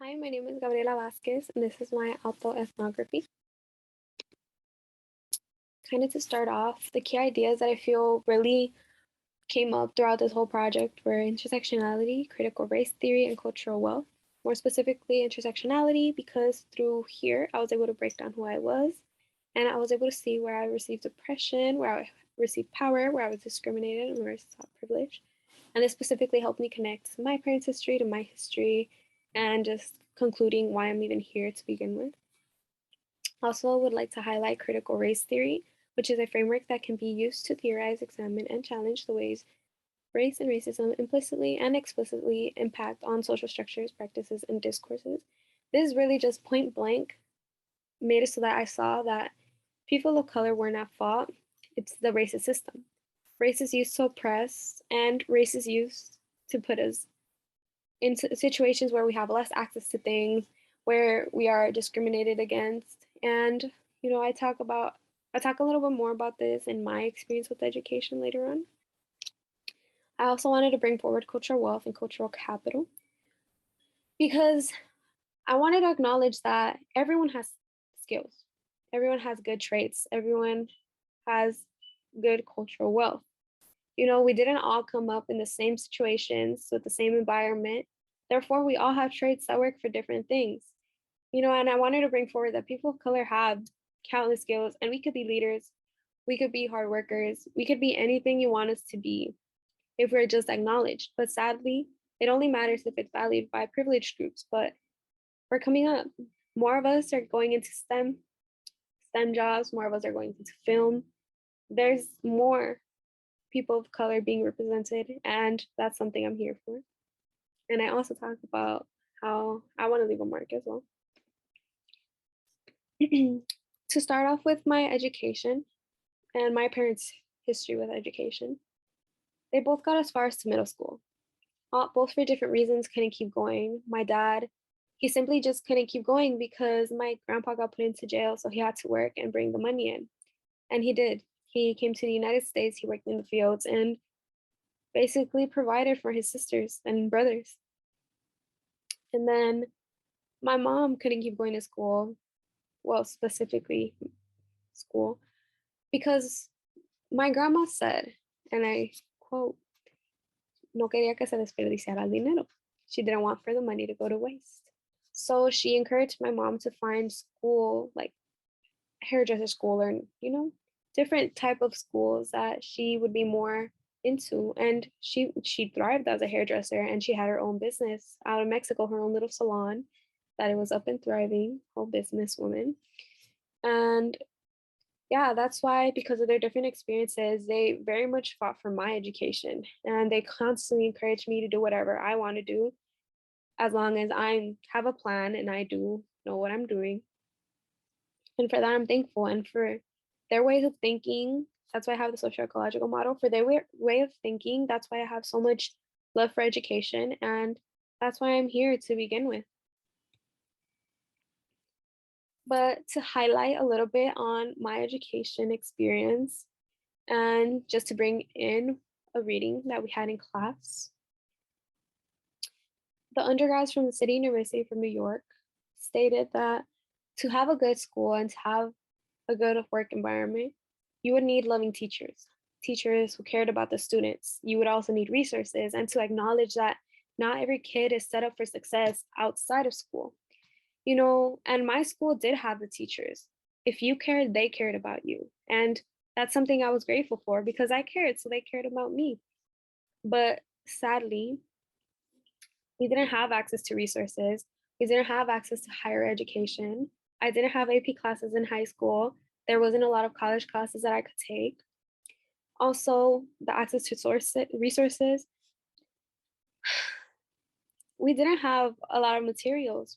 Hi, my name is Gabriela Vazquez, and this is my autoethnography. Kind of to start off, the key ideas that I feel really came up throughout this whole project were intersectionality, critical race theory, and cultural wealth. More specifically, intersectionality, because through here I was able to break down who I was, and I was able to see where I received oppression, where I received power, where I was discriminated, and where I saw privilege. And this specifically helped me connect my parents' history to my history and just concluding why I'm even here to begin with. Also, would like to highlight critical race theory, which is a framework that can be used to theorize, examine, and challenge the ways race and racism implicitly and explicitly impact on social structures, practices, and discourses. This is really just point blank made it so that I saw that people of color weren't at fault. It's the racist system. Race is used to oppress, and race is used to put us into situations where we have less access to things, where we are discriminated against. And I talk a little bit more about this in my experience with education later on. I also wanted to bring forward cultural wealth and cultural capital because I wanted to acknowledge that everyone has skills, everyone has good traits, everyone has good cultural wealth. We didn't all come up in the same situations with the same environment. Therefore, we all have traits that work for different things. And I wanted to bring forward that people of color have countless skills, and we could be leaders, we could be hard workers, we could be anything you want us to be if we're just acknowledged. But sadly, it only matters if it's valued by privileged groups. But we're coming up. More of us are going into STEM jobs, more of us are going into film. There's more people of color being represented, and that's something I'm here for. And I also talk about how I want to leave a mark as well. To start off with my education and my parents' history with education, they both got as far as to middle school. Both for different reasons, couldn't keep going. My dad, he simply just couldn't keep going because my grandpa got put into jail, so he had to work and bring the money in. And he did. He came to the United States, he worked in the fields, and basically provided for his sisters and brothers. And then my mom couldn't keep going to school, well, specifically school, because my grandma said, and I quote, no quería que se desperdiciara el dinero. She didn't want for the money to go to waste. So she encouraged my mom to find school, like hairdresser school or, different type of schools that she would be more into. And she thrived as a hairdresser, and she had her own business out of Mexico, her own little salon that it was up and thriving, whole businesswoman. And yeah, that's why, because of their different experiences, they very much fought for my education, and they constantly encouraged me to do whatever I want to do as long as I have a plan and I do know what I'm doing. And for that, I'm thankful. And for their ways of thinking, that's why I have the social ecological model. For their way of thinking, that's why I have so much love for education. And that's why I'm here to begin with. But to highlight a little bit on my education experience, and just to bring in a reading that we had in class, the undergrads from the City University from New York stated that to have a good school and to have a good work environment, you would need loving teachers, teachers who cared about the students. You would also need resources, and to acknowledge that not every kid is set up for success outside of school. And my school did have the teachers. If you cared, they cared about you. And that's something I was grateful for because I cared, so they cared about me. But sadly, we didn't have access to resources. We didn't have access to higher education. I didn't have AP classes in high school. There wasn't a lot of college classes that I could take. Also, the access to resources, we didn't have a lot of materials.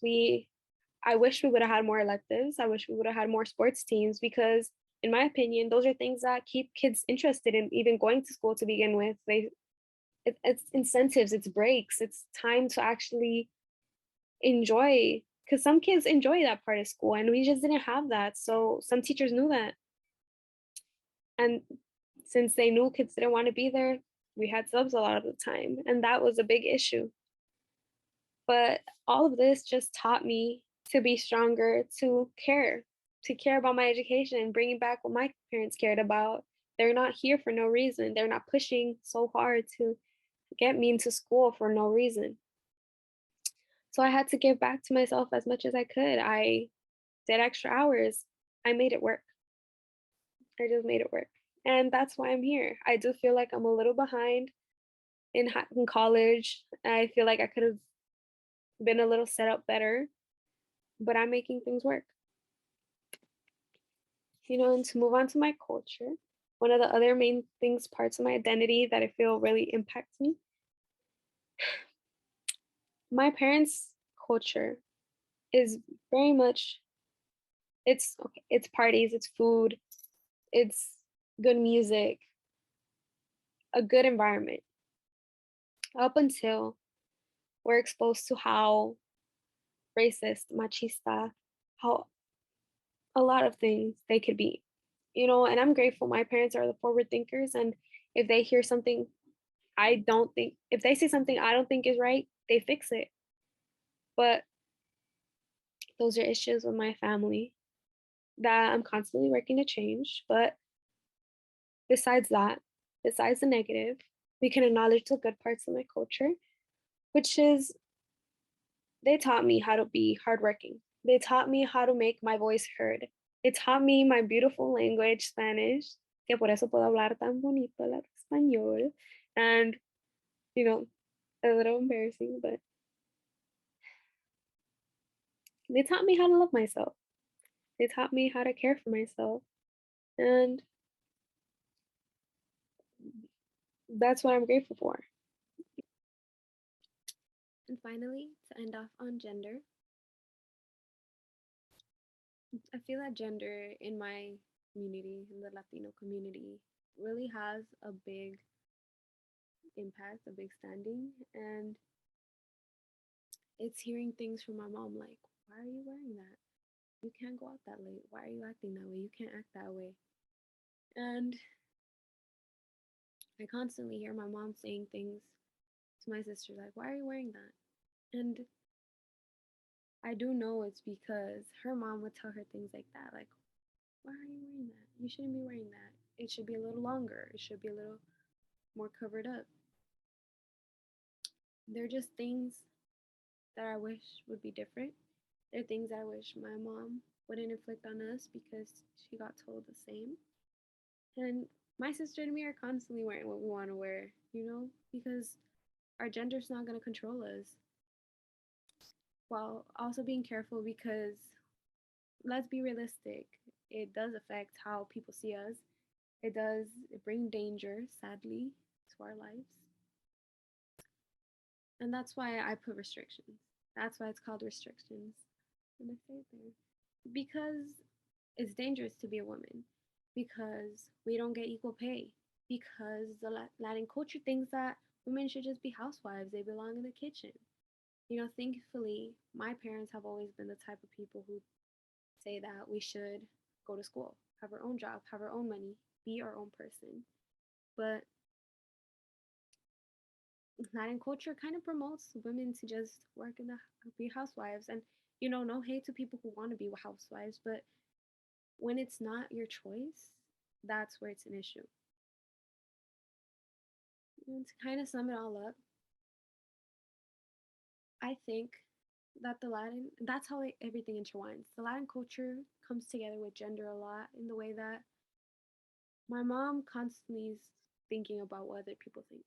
I wish we would have had more electives. I wish we would have had more sports teams because, in my opinion, those are things that keep kids interested in even going to school to begin with. It's incentives, it's breaks, it's time to actually enjoy. Because some kids enjoy that part of school, and we just didn't have that. So some teachers knew that, and since they knew kids didn't want to be there, we had subs a lot of the time, and that was a big issue. But all of this just taught me to be stronger, to care about my education and bringing back what my parents cared about. They're not here for no reason. They're not pushing so hard to get me into school for no reason. So I had to give back to myself as much as I could. I did extra hours. I made it work. I just made it work. And that's why I'm here. I do feel like I'm a little behind in college. I feel like I could have been a little set up better, but I'm making things work. And to move on to my culture, one of the other main things, parts of my identity that I feel really impacts me, my parents' culture is very much it's okay, it's parties, it's food, it's good music, a good environment. Up until we're exposed to how racist, machista, how a lot of things they could be. And I'm grateful my parents are the forward thinkers, and if they hear something I don't think if they see something I don't think is right, they fix it. But those are issues with my family that I'm constantly working to change. But besides that, besides the negative, we can acknowledge the good parts of my culture, which is they taught me how to be hardworking. They taught me how to make my voice heard. They taught me my beautiful language, Spanish, que por eso puedo hablar tan bonito el español. And, you know, a little embarrassing, but they taught me how to love myself. They taught me how to care for myself. And that's what I'm grateful for. And finally, to end off on gender, I feel that gender in my community, in the Latino community, really has a big impact, a big standing. And it's hearing things from my mom like, why are you wearing that? You can't go out that late. Why are you acting that way? You can't act that way. And I constantly hear my mom saying things to my sister like, why are you wearing that? And I do know it's because her mom would tell her things like that, like, why are you wearing that? You shouldn't be wearing that. It should be a little longer. It should be a little more covered up. They're just things that I wish would be different. They're things I wish my mom wouldn't inflict on us because she got told the same. And my sister and me are constantly wearing what we want to wear, because our gender's not going to control us. While also being careful because let's be realistic, it does affect how people see us. It bring danger, sadly, to our lives. And that's why I put restrictions. That's why it's called restrictions. And I say it there. Because it's dangerous to be a woman. Because we don't get equal pay. Because the Latin culture thinks that women should just be housewives. They belong in the kitchen. Thankfully, my parents have always been the type of people who say that we should go to school, have our own job, have our own money, be our own person. But Latin culture kind of promotes women to just work in the be housewives, and no hate to people who want to be housewives, but when it's not your choice, that's where it's an issue. And to kind of sum it all up, I think that that's how everything intertwines. The Latin culture comes together with gender a lot in the way that my mom constantly is thinking about what other people think.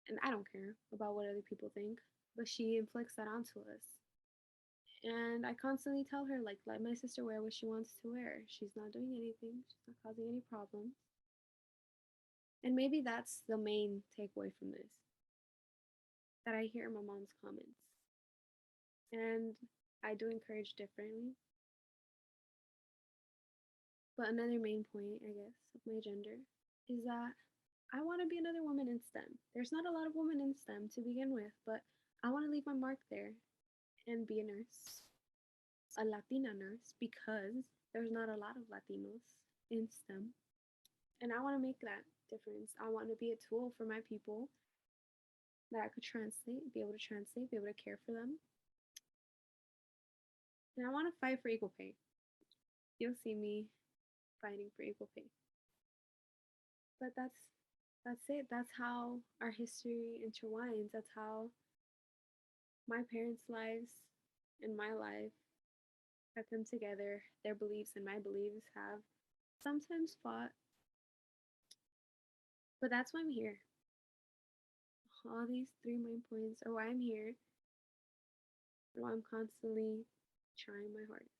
And I don't care about what other people think, but she inflicts that onto us. And I constantly tell her, like, let my sister wear what she wants to wear. She's not doing anything, she's not causing any problems. And maybe that's the main takeaway from this that I hear in my mom's comments. And I do encourage differently. But another main point, I guess, of my gender is that I want to be another woman in STEM. There's not a lot of women in STEM to begin with, but I want to leave my mark there and be a nurse, a Latina nurse, because there's not a lot of Latinos in STEM. And I want to make that difference. I want to be a tool for my people that I could translate, be able to translate, be able to care for them. And I want to fight for equal pay. You'll see me fighting for equal pay. But that's it. That's how our history intertwines. That's how my parents' lives and my life have come together. Their beliefs and my beliefs have sometimes fought, but that's why I'm here. All these three main points are why I'm here, and why I'm constantly trying my hardest.